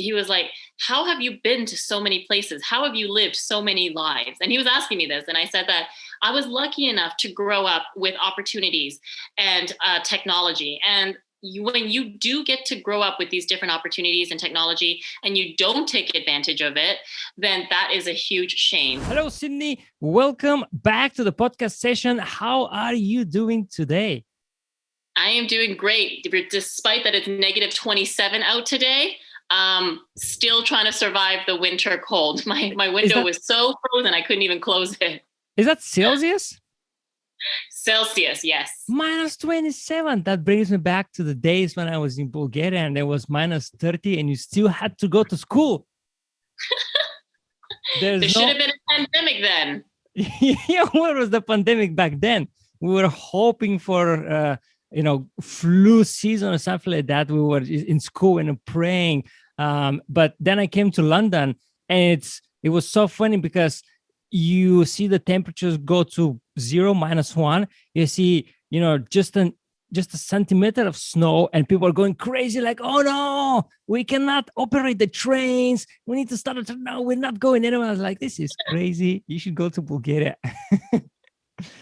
he was like, how have you been to so many places? How have you lived so many lives? And he was asking me this. And I said that I was lucky enough to grow up with opportunities and technology. And when you do get to grow up with these different opportunities and technology and you don't take advantage of it, then that is a huge shame. Hello, Sydney. Welcome back to the podcast session. How are you doing today? I am doing great. Despite that it's negative 27 out today, still trying to survive the winter cold. My window was so frozen, I couldn't even close it. Is that Celsius? Celsius, yes. Minus 27. That brings me back to the days when I was in Bulgaria and there was minus 30 and you still had to go to school. There should have been a pandemic then. Yeah, what was the pandemic back then? We were hoping for, flu season or something like that. We were in school and praying. But then I came to London and it was so funny because you see the temperatures go to 0, -1. You see, just a centimeter of snow and people are going crazy like, oh no, we cannot operate the trains. We need to start it. No, we're not going anywhere. I was like, this is crazy. You should go to Bulgaria.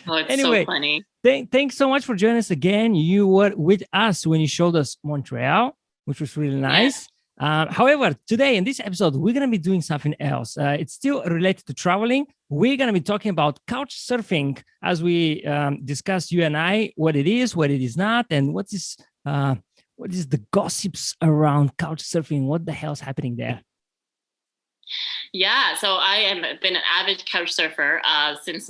Oh, it's anyway, so funny. Thanks so much for joining us again. You were with us when you showed us Montreal, which was really nice. However, today in this episode, we're going to be doing something else. It's still related to traveling. We're going to be talking about Couchsurfing as we discuss, you and I, what it is not, and what is the gossips around Couchsurfing. What the hell's happening there? Yeah, so I have been an avid couch surfer since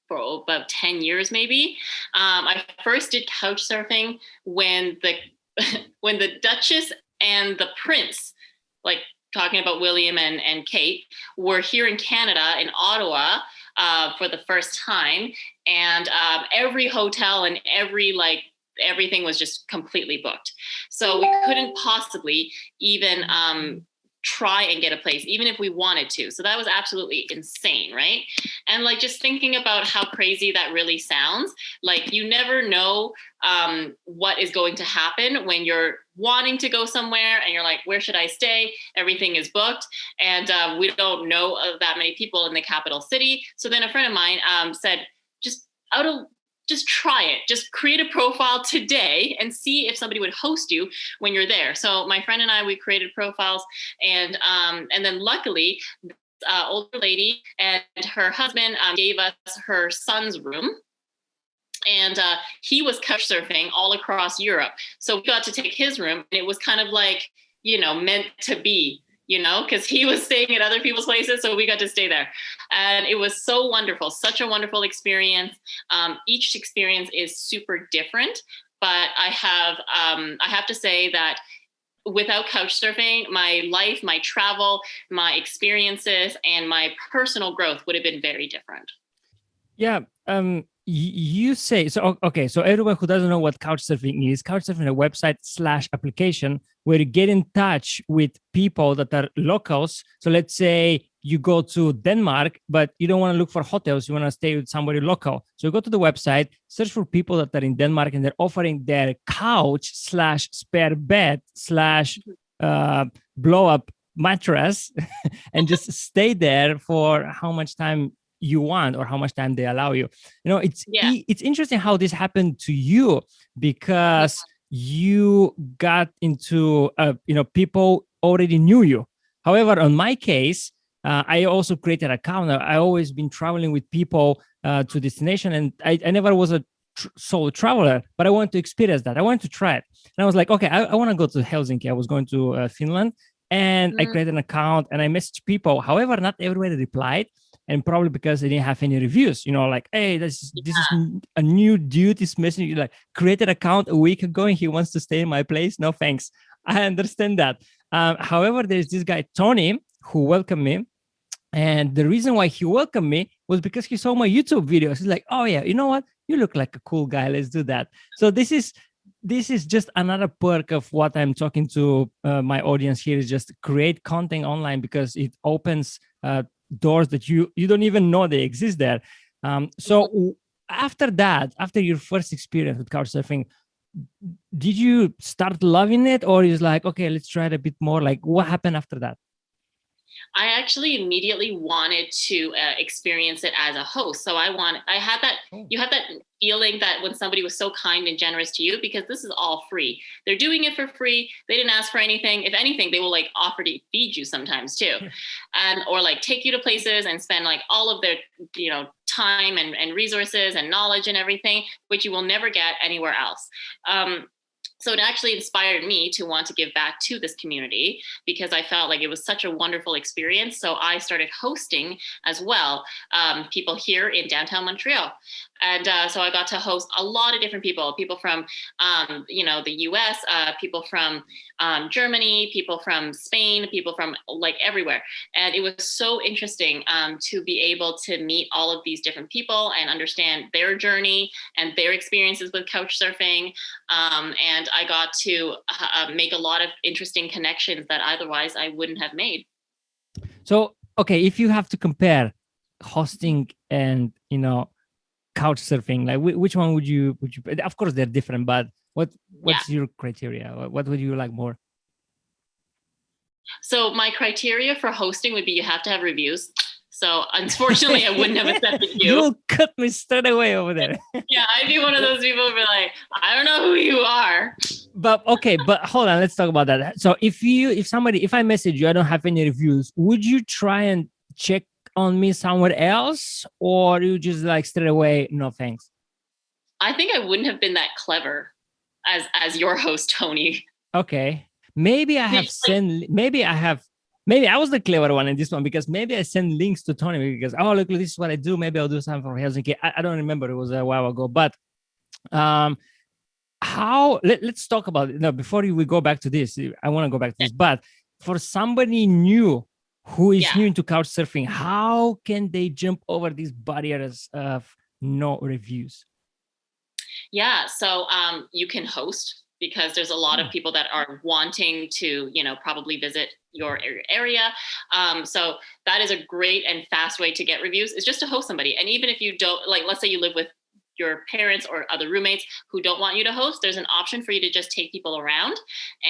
for about 10 years maybe. I first did couch surfing when the Duchess and the Prince, like talking about William and Kate, were here in Canada, in Ottawa, for the first time. And every hotel and everything was just completely booked. So we couldn't possibly even try and get a place, even if we wanted to. So that was absolutely insane, right? And just thinking about how crazy that really sounds, you never know what is going to happen when you're wanting to go somewhere and you're like, where should I stay? Everything is booked. And we don't know of that many people in the capital city. So then a friend of mine said, just try it. Just create a profile today and see if somebody would host you when you're there. So my friend and I, we created profiles, and then luckily, this older lady and her husband gave us her son's room. And he was couch surfing all across Europe. So we got to take his room, and it was kind of like, meant to be, because he was staying at other people's places. So we got to stay there. And it was so wonderful, such a wonderful experience. Each experience is super different, but I have to say that without couch surfing, my life, my travel, my experiences, and my personal growth would have been very different. Yeah. You say so. Okay, so everyone who doesn't know what Couchsurfing is a website / application where you get in touch with people that are locals. So let's say you go to Denmark, but you don't want to look for hotels. You want to stay with somebody local. So you go to the website, search for people that are in Denmark, and they're offering their couch / spare bed / blow up mattress, and just stay there for how much time you want or how much time they allow you. It's interesting how this happened to you, because you got into people already knew you. However, on my case, I also created an account. I always been traveling with people to destination, and I never was a solo traveler, but I wanted to experience that. I wanted to try it, and I was like, okay, I want to go to Helsinki. I was going to Finland, and I created an account and I messaged people. However, not everybody replied. And probably because they didn't have any reviews, hey, this is a new dude is messaging you, like, created an account a week ago and he wants to stay in my place. No, thanks. I understand that. However, there's this guy, Tony, who welcomed me. And the reason why he welcomed me was because he saw my YouTube videos. He's like, oh yeah, you know what? You look like a cool guy. Let's do that. So this is just another perk of what I'm talking to my audience here, is just create content online, because it opens doors that you don't even know they exist there. So after your first experience with Couchsurfing, did you start loving it, or is like, okay, let's try it a bit more? Like, what happened after that? I actually immediately wanted to experience it as a host. So I had that, Oh. you have that feeling that when somebody was so kind and generous to you, because this is all free, they're doing it for free. They didn't ask for anything. If anything, they will like offer to feed you sometimes too. And, or like take you to places and spend like all of their, time and resources and knowledge and everything, which you will never get anywhere else. So it actually inspired me to want to give back to this community because I felt like it was such a wonderful experience. So I started hosting as well, people here in downtown Montreal. And so I got to host a lot of different people from, the US, people from Germany, people from Spain, people from like everywhere. And it was so interesting to be able to meet all of these different people and understand their journey and their experiences with couchsurfing. And I got to make a lot of interesting connections that otherwise I wouldn't have made. So, okay, if you have to compare hosting and, couch surfing, like which one would you, of course they're different, but what's your criteria? What would you like more? So my criteria for hosting would be you have to have reviews. So unfortunately, I wouldn't have accepted you. You'll cut me straight away over there. Yeah, I'd be one of those people who be like, I don't know who you are. But okay, but hold on, let's talk about that. So if I message you, I don't have any reviews, would you try and check on me somewhere else, or you just like straight away, no thanks? I think I wouldn't have been that clever as your host, Tony. Okay. Maybe I was the clever one in this one, because maybe I send links to Tony because, oh, look, this is what I do. Maybe I'll do something for Helsinki. I don't remember. It was a while ago, but let's talk about it. No, before we go back to this, I want to go back to this, but for somebody new who is new into couch surfing, how can they jump over these barriers of no reviews? Yeah, so you can host because there's a lot of people that are wanting to, probably visit your area. So that is a great and fast way to get reviews, is just to host somebody. And even if you don't, like, let's say you live with your parents or other roommates who don't want you to host, there's an option for you to just take people around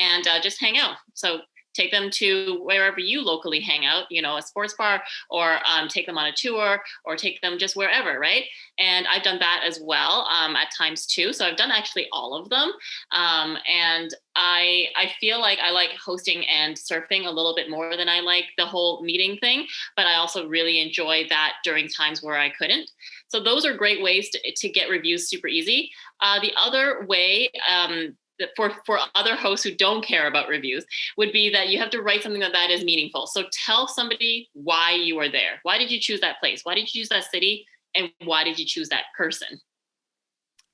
and just hang out. So take them to wherever you locally hang out, a sports bar, or take them on a tour, or take them just wherever, right? And I've done that as well at times too. So I've done actually all of them. And I feel like I like hosting and surfing a little bit more than I like the whole meeting thing, but I also really enjoy that during times where I couldn't. So those are great ways to get reviews super easy. The other way, for other hosts who don't care about reviews, would be that you have to write something that is meaningful. So tell somebody why you are there. Why did you choose that place? Why did you choose that city? And why did you choose that person?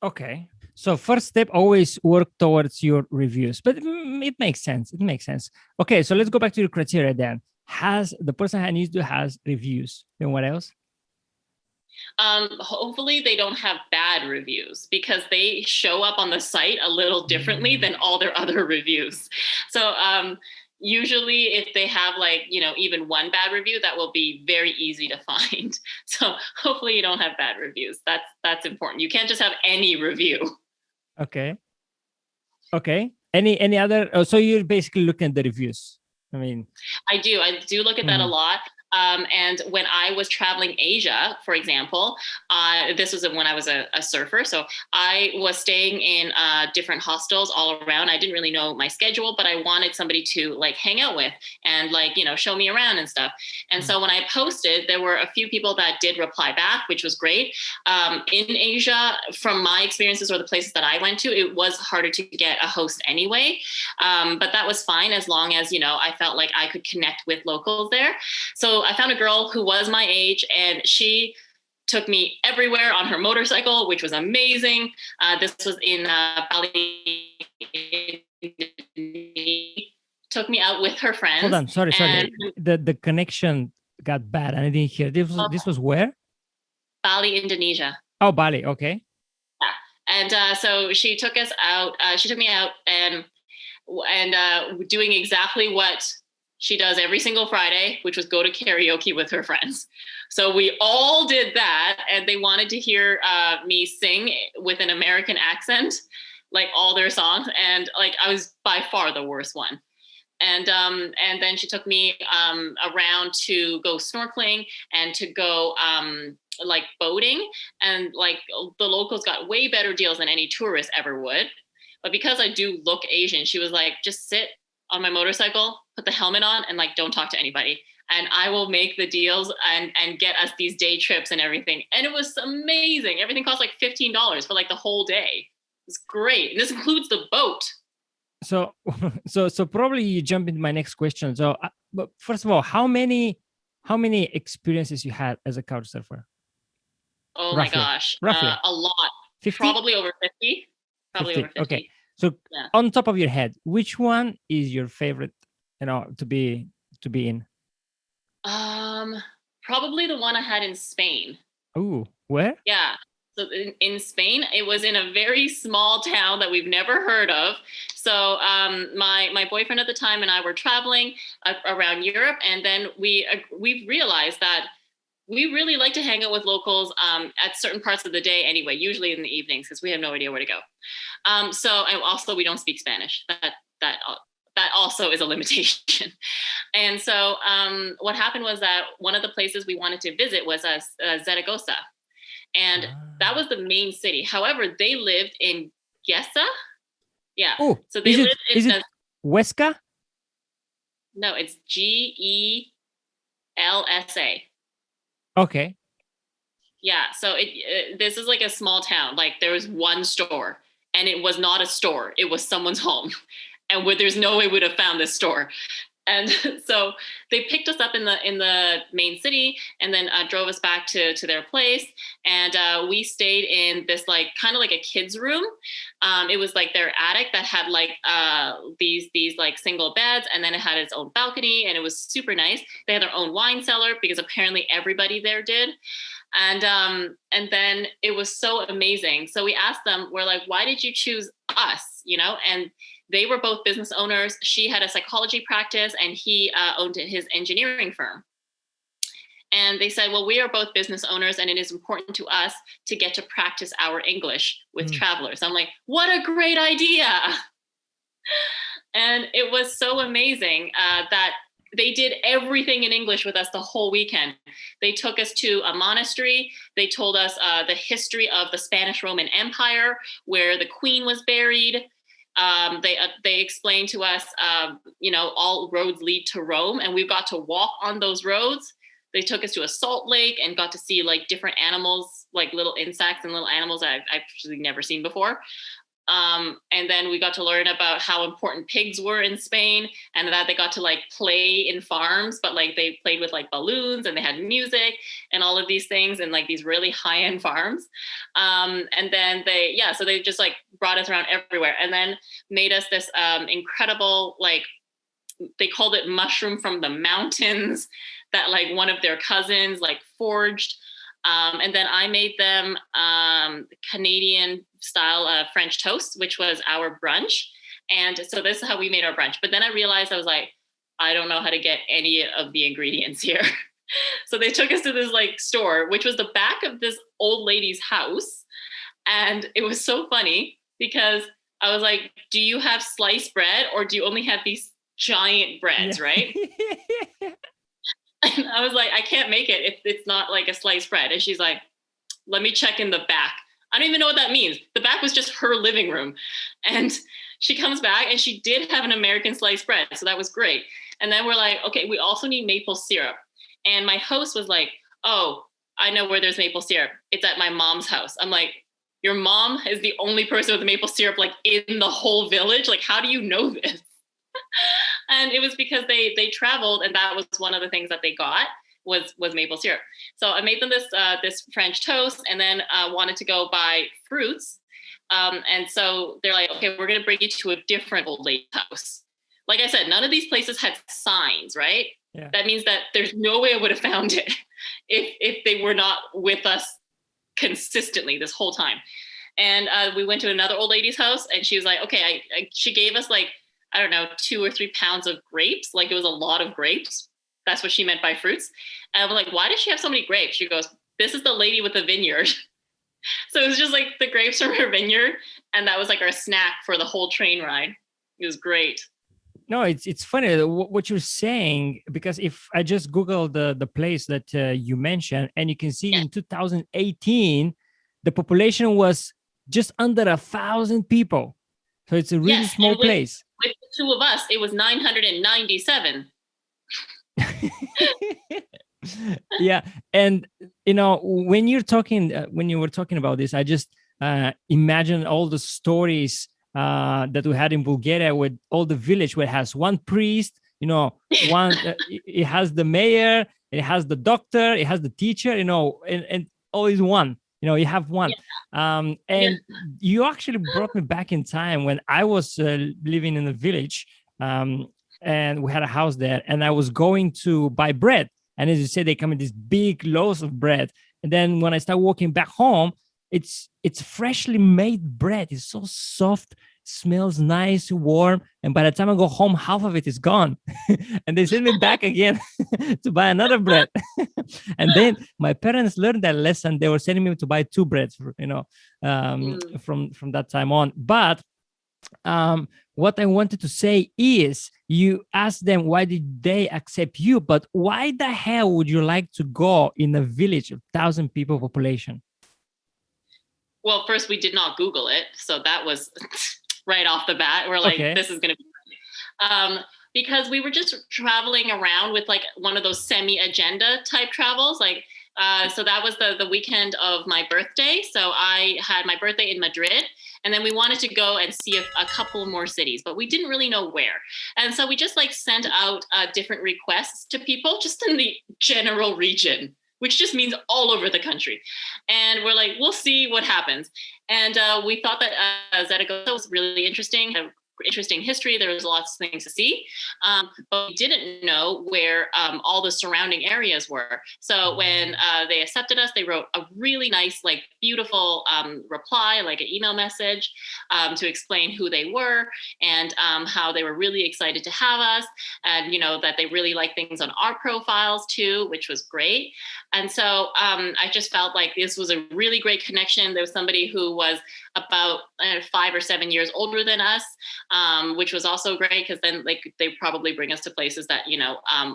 Okay. So first step, always work towards your reviews, but it makes sense. It makes sense. Okay. So let's go back to your criteria then. Has the person who needs to has reviews? Then what else? Hopefully they don't have bad reviews, because they show up on the site a little differently than all their other reviews. So usually if they have even one bad review, that will be very easy to find. So hopefully you don't have bad reviews. That's important. You can't just have any review. Okay. Any other? So you're basically looking at the reviews. I do look at that a lot. And when I was traveling Asia, for example, this was when I was a surfer. So I was staying in different hostels all around. I didn't really know my schedule, but I wanted somebody to hang out with and show me around and stuff. And so when I posted, there were a few people that did reply back, which was great. In Asia, from my experiences or the places that I went to, it was harder to get a host anyway. But that was fine as long as, I felt like I could connect with locals there. So I found a girl who was my age, and she took me everywhere on her motorcycle, which was amazing. This was in Bali. Took me out with her friends. Hold on, sorry. The connection got bad. I didn't hear. This was where? Bali, Indonesia. Oh, Bali. Okay. Yeah. And so she took us out. She took me out and doing exactly what she does every single Friday, which was go to karaoke with her friends. So we all did that, and they wanted to hear me sing with an American accent. like all their songs, and like I was by far the worst one. And then she took me around to go snorkeling and to go like boating, and like the locals got way better deals than any tourist ever would. But because I do look Asian, she was like, just sit on my motorcycle, put the helmet on, and like don't talk to anybody, and I will make the deals and get us these day trips and everything. And it was amazing. Everything cost like $15 for like the whole day. It's great. And this includes the boat. So, so probably you jump into my next question. So, but first of all, how many experiences you had as a couch surfer? Oh Roughly. my gosh, Roughly. a lot. 50? Probably over 50. Probably 50. over 50. Okay. So yeah. On top of your head, which one is your favorite, to be in? Probably the one I had in Spain. Oh, where? Yeah. So in Spain, it was in a very small town that we've never heard of. So my boyfriend at the time and I were traveling around Europe, and then we realized that we really like to hang out with locals at certain parts of the day anyway, usually in the evenings, because we have no idea where to go. And also we don't speak Spanish. That also is a limitation. And so what happened was that one of the places we wanted to visit was Zaragoza. And that was the main city. However, they lived in Gesa. Yeah. Oh, so they lived in... Is it Huesca? No, it's Gelsa. Okay. Yeah. So this is like a small town. Like there was one store, and it was not a store. It was someone's home. And there's no way we would have found this store. And so they picked us up in the main city, and then drove us back to their place. And we stayed in this like kind of like a kid's room. It was like their attic that had like these like single beds, and then it had its own balcony, and it was super nice. They had their own wine cellar because apparently everybody there did. And then it was so amazing. So we asked them, we're like, why did you choose us? And they were both business owners. She had a psychology practice, and he owned his engineering firm. And they said, well, we are both business owners, and it is important to us to get to practice our English with travelers. I'm like, what a great idea. And it was so amazing that they did everything in English with us the whole weekend. They took us to a monastery. They told us the history of the Spanish Roman Empire, where the Queen was buried. They explained to us, all roads lead to Rome, and we got to walk on those roads. They took us to a salt lake and got to see like different animals, like little insects and little animals that I've actually never seen before. And then we got to learn about how important pigs were in Spain, and that they got to like play in farms, but like they played with like balloons, and they had music and all of these things, and like these really high-end farms. And then so they just like brought us around everywhere, and then made us this incredible, like they called it mushroom from the mountains that like one of their cousins like forged. And then I made them Canadian style French toast, which was our brunch. And so this is how we made our brunch. But then I realized, I was like, I don't know how to get any of the ingredients here. So they took us to this like store, which was the back of this old lady's house. And it was so funny because I was like, do you have sliced bread, or do you only have these giant breads, right? And I was like, I can't make it if it's not like a sliced bread. And she's like, let me check in the back. I don't even know what that means. The back was just her living room. And she comes back, and she did have an American sliced bread. So that was great. And then we're like, okay, we also need maple syrup. And my host was like, oh, I know where there's maple syrup. It's at my mom's house. I'm like, your mom is the only person with maple syrup like in the whole village? Like, how do you know this? And it was because they traveled, and that was one of the things that they got was maple syrup. So I made them this French toast, and then wanted to go buy fruits. And so they're like, okay, we're going to bring you to a different old lady's house. Like I said, none of these places had signs, right? Yeah. That means that there's no way I would have found it if they were not with us consistently this whole time. And we went to another old lady's house, and she was like, okay, she gave us like, I don't know, 2 or 3 pounds of grapes. Like it was a lot of grapes. That's what she meant by fruits. And I'm like, why does she have so many grapes? She goes, this is the lady with the vineyard. So it was just like the grapes from her vineyard, and that was like our snack for the whole train ride. It was great. No, it's funny what you're saying, because if I just Google the place that you mentioned, and you can see Yeah. in 2018 the population was just under 1,000 people, so it's a really Yes, small and place. with the two of us, it was 997. Yeah, and when you were talking about this, I just imagine all the stories that we had in Bulgaria with all the village where it has one priest, one it has the mayor, it has the doctor, it has the teacher, and all is one. You have one. Yeah. And you actually brought me back in time when I was living in a village, and we had a house there, and I was going to buy bread. And as you said, they come in these big loaves of bread. And then when I start walking back home, it's freshly made bread. It's so soft, smells nice, warm. And by the time I go home, half of it is gone. And they send me back again to buy another bread. And then my parents learned that lesson. They were sending me to buy two breads, from that time on. But what I wanted to say is, you asked them why did they accept you, but why the hell would you like to go in a village of 1,000 people population? Well, first we did not Google it, so that was right off the bat. We're like, Okay. this is going to be because we were just traveling around with like one of those semi-agenda type travels, like. So that was the weekend of my birthday. So I had my birthday in Madrid, and then we wanted to go and see a couple more cities, but we didn't really know where. And so we just like sent out different requests to people just in the general region, which just means all over the country. And we're like, we'll see what happens. And we thought that Zaragoza was really interesting, interesting history. There was lots of things to see, but we didn't know where all the surrounding areas were. So when they accepted us, they wrote a really nice, like beautiful reply, like an email message to explain who they were and how they were really excited to have us, and that they really like things on our profiles too, which was great. And so I just felt like this was a really great connection. There was somebody who was about 5 or 7 years older than us, which was also great, because then like they probably bring us to places that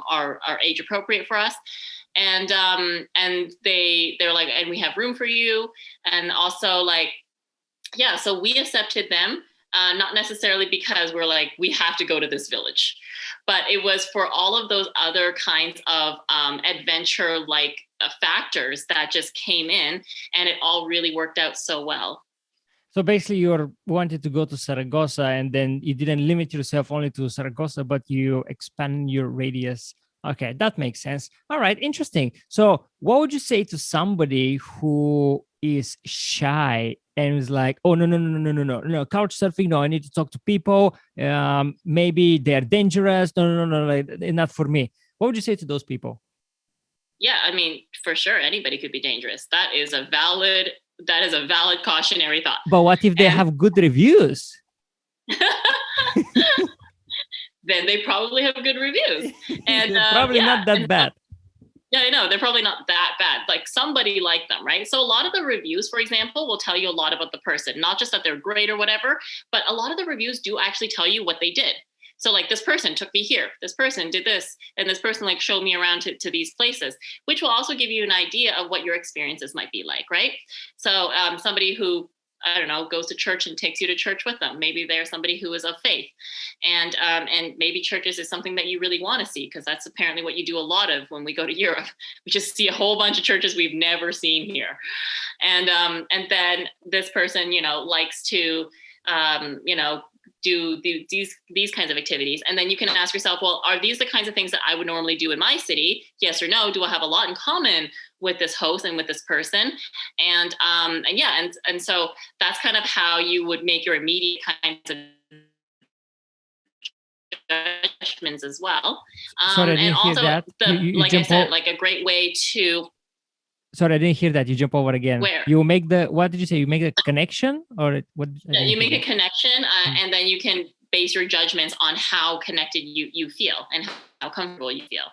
are age appropriate for us. And they're like, and we have room for you. And also like, yeah, so we accepted them, not necessarily because we're like, we have to go to this village, but it was for all of those other kinds of adventure like factors that just came in, and it all really worked out so well. So basically, you wanted to go to Zaragoza, and then you didn't limit yourself only to Zaragoza, but you expand your radius. Okay, that makes sense. All right, interesting. So what would you say to somebody who is shy and is like, oh, no, couch surfing, no, I need to talk to people. Maybe they're dangerous. No, like, not for me. What would you say to those people? Yeah, I mean, for sure, anybody could be dangerous. That is a valid cautionary thought. But what if they have good reviews? Then they probably have good reviews. And probably not that bad. Yeah, I know. They're probably not that bad. Like somebody liked them, right? So a lot of the reviews, for example, will tell you a lot about the person, not just that they're great or whatever, but a lot of the reviews do actually tell you what they did. So like, this person took me here, this person did this, and this person like showed me around to these places, which will also give you an idea of what your experiences might be like, right? So somebody who, I don't know, goes to church and takes you to church with them. Maybe they're somebody who is of faith, and maybe churches is something that you really want to see, because that's apparently what you do a lot of when we go to Europe. We just see a whole bunch of churches we've never seen here, and then this person, likes to, do these kinds of activities. And then you can ask yourself, well, are these the kinds of things that I would normally do in my city? Yes or no? Do I have a lot in common with this host and with this person? And yeah, and so that's kind of how you would make your immediate kinds of judgments as well. Sorry, I didn't and hear also, that. Like I said, like a great way to. Sorry, I didn't hear that. You jump over again. Where? You make what did you say? You make a connection, or what? Yeah, you make a connection, and then you can base your judgments on how connected you feel and how comfortable you feel.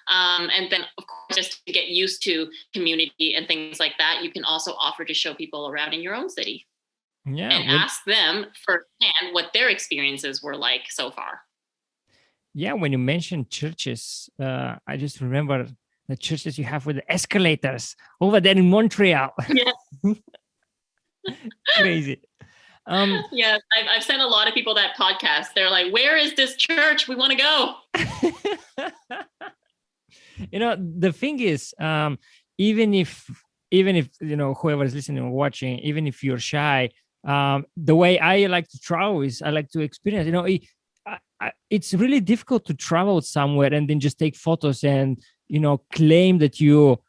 And then, of course, just to get used to community and things like that, you can also offer to show people around in your own city and ask them firsthand what their experiences were like so far. Yeah, when you mentioned churches, I just remember the churches you have with the escalators over there in Montreal. Yeah. Crazy. Yeah, I've sent a lot of people that podcast. They're like, "Where is this church? We want to go." The thing is, even if whoever is listening or watching, even if you're shy, the way I like to travel is I like to experience. It's really difficult to travel somewhere and then just take photos and claim that you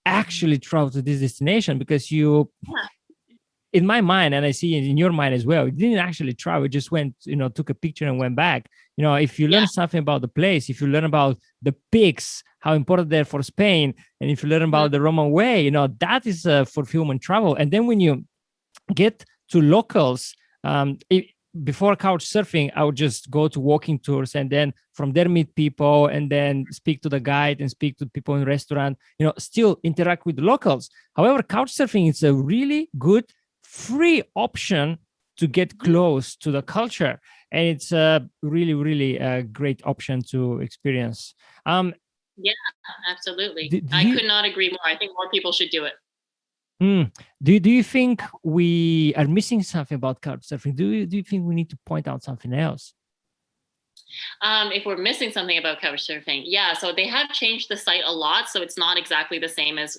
actually travel to this destination, because you, in my mind, and I see it in your mind as well, you didn't actually travel. You just went, took a picture and went back. If you learn something about the place, if you learn about the pigs, how important they're for Spain, and if you learn about the Roman way, that is fulfillment travel. And then when you get to locals, before Couchsurfing, I would just go to walking tours and then from there meet people and then speak to the guide and speak to people in the restaurant, still interact with the locals. However, Couchsurfing is a really good free option to get close to the culture. And it's a really, really great option to experience. Yeah, absolutely. I could not agree more. I think more people should do it. Do you think we are missing something about Couchsurfing? Do you think we need to point out something else? If we're missing something about Couchsurfing, yeah. So they have changed the site a lot. So it's not exactly the same as,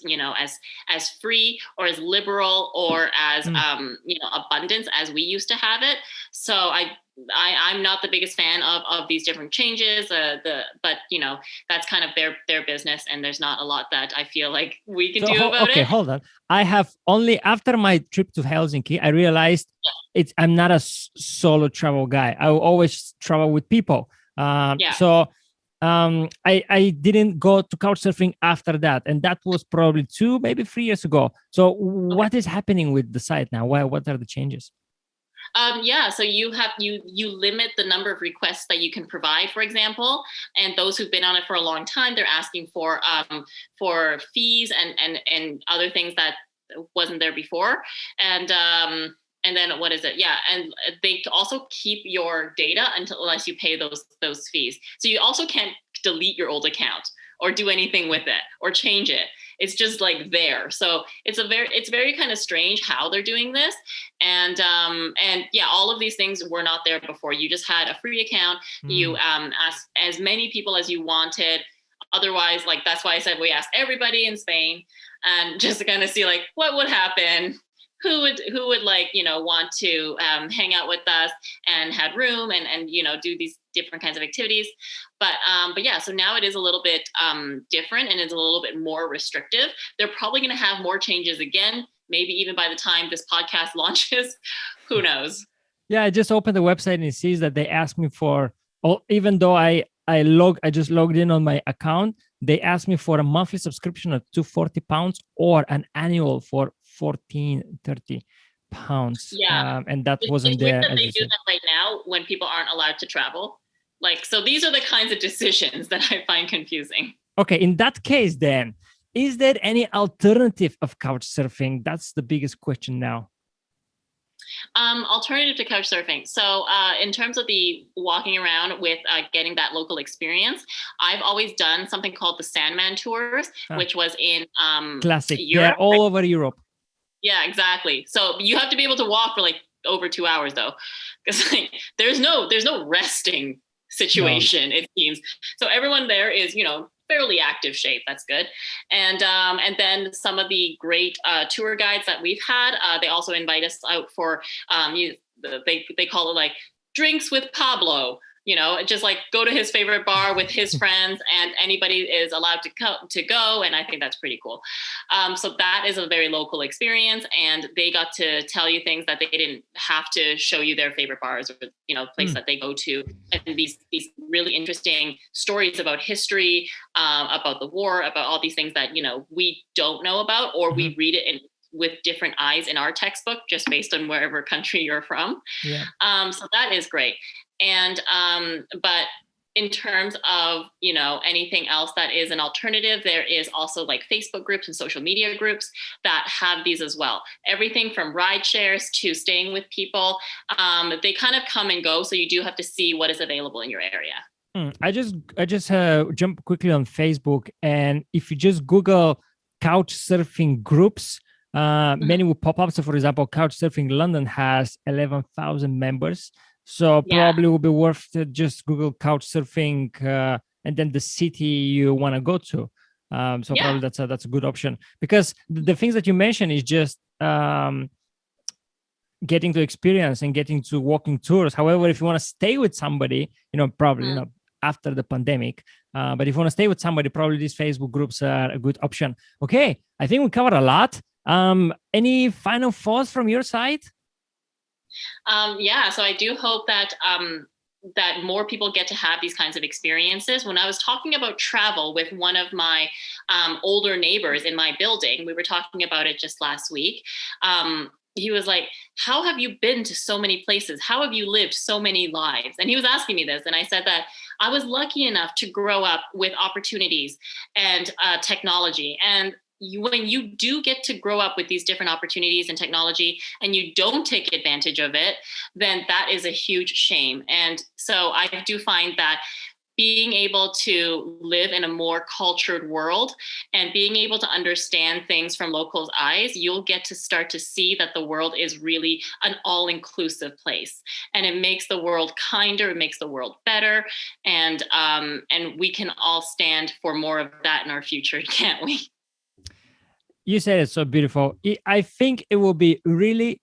as free or as liberal or as, abundance as we used to have it. So I'm not the biggest fan of these different changes, but that's kind of their business, and there's not a lot that I feel like we can do about it. Okay, hold on. I have only after my trip to Helsinki, I realized I'm not a solo travel guy. I will always travel with people. So I didn't go to Couchsurfing after that, and that was probably 2, maybe 3 years ago. So what is happening with the site now? What are the changes? So you limit the number of requests that you can provide, for example, and those who've been on it for a long time, they're asking for fees and other things that wasn't there before. And then what is it? Yeah. And they also keep your data unless you pay those fees. So you also can't delete your old account or do anything with it or change it. It's just like there. So it's very kind of strange how they're doing this. And all of these things were not there before. You just had a free account. You asked as many people as you wanted. Otherwise, like, that's why I said we asked everybody in Spain, and just to kind of see like what would happen. Who would like, want to hang out with us and had room and do these different kinds of activities. But yeah, so now it is a little bit different, and it's a little bit more restrictive. They're probably going to have more changes again, maybe even by the time this podcast launches. Who knows? Yeah, I just opened the website and it says that they asked me for, even though I just logged in on my account, they asked me for a monthly subscription of £240 or an annual for £1,430. Yeah, and that wasn't it's there. That they do that right now when people aren't allowed to travel. Like, so these are the kinds of decisions that I find confusing. Okay, in that case, then, is there any alternative of Couchsurfing? That's the biggest question now. Alternative to Couchsurfing. So in terms of the walking around with getting that local experience, I've always done something called the Sandman tours, which was in classic Europe. They're all over Europe. Yeah, exactly. So you have to be able to walk for like over 2 hours though, because like there's no resting situation. It seems so. Everyone there is fairly active shape. That's good. And then some of the great tour guides that we've had, they also invite us out for they call it like drinks with Pablo. Just like go to his favorite bar with his friends, and anybody is allowed to go. And I think that's pretty cool. So that is a very local experience, and they got to tell you things that they didn't have to show you their favorite bars or place that they go to, and these really interesting stories about history, about the war, about all these things that we don't know about, or we read it with different eyes in our textbook just based on wherever country you're from. Yeah. So that is great. And but in terms of, you know, anything else that is an alternative, there is also like Facebook groups and social media groups that have these as well. Everything from ride shares to staying with people, they kind of come and go. So you do have to see what is available in your area. I just jump quickly on Facebook, and if you just Google couch surfing groups, many will pop up. So, for example, Couchsurfing London has 11,000 members. So probably will be worth to just Google Couchsurfing and then the city you want to go to. So probably that's a good option, because the things that you mentioned is just getting to experience and getting to walking tours. However, if you want to stay with somebody, you know, probably you know, after the pandemic, but if you want to stay with somebody, probably these Facebook groups are a good option. Okay, I think we covered a lot. Any final thoughts from your side? So I do hope that that more people get to have these kinds of experiences. When I was talking about travel with one of my older neighbors in my building, we were talking about it just last week. He was like, how have you been to so many places? How have you lived so many lives? And he was asking me this. And I said that I was lucky enough to grow up with opportunities and technology. And when you do get to grow up with these different opportunities and technology and you don't take advantage of it, then that is a huge shame. And so I do find that being able to live in a more cultured world and being able to understand things from locals' eyes, you'll get to start to see that the world is really an all-inclusive place. And it makes the world kinder, it makes the world better. And we can all stand for more of that in our future, can't we? You said it so beautiful. I think it will be really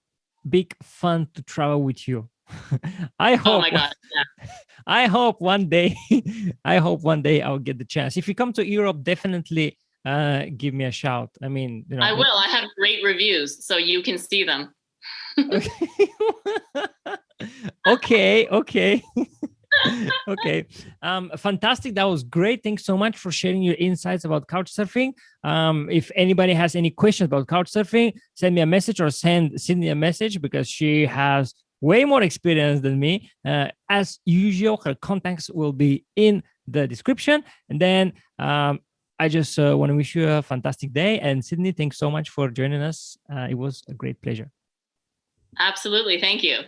big fun to travel with you. I hope. Oh my God! Yeah. I hope one day. I hope one day I'll get the chance. If you come to Europe, definitely give me a shout. I mean, you know. I will. I have great reviews, so you can see them. Okay. Okay. Okay. Fantastic. That was great. Thanks so much for sharing your insights about couchsurfing. If anybody has any questions about couchsurfing, send me a message or send Sydney a message, because she has way more experience than me. As usual, her contacts will be in the description. And then I just want to wish you a fantastic day. And Sydney, thanks so much for joining us. It was a great pleasure. Absolutely. Thank you.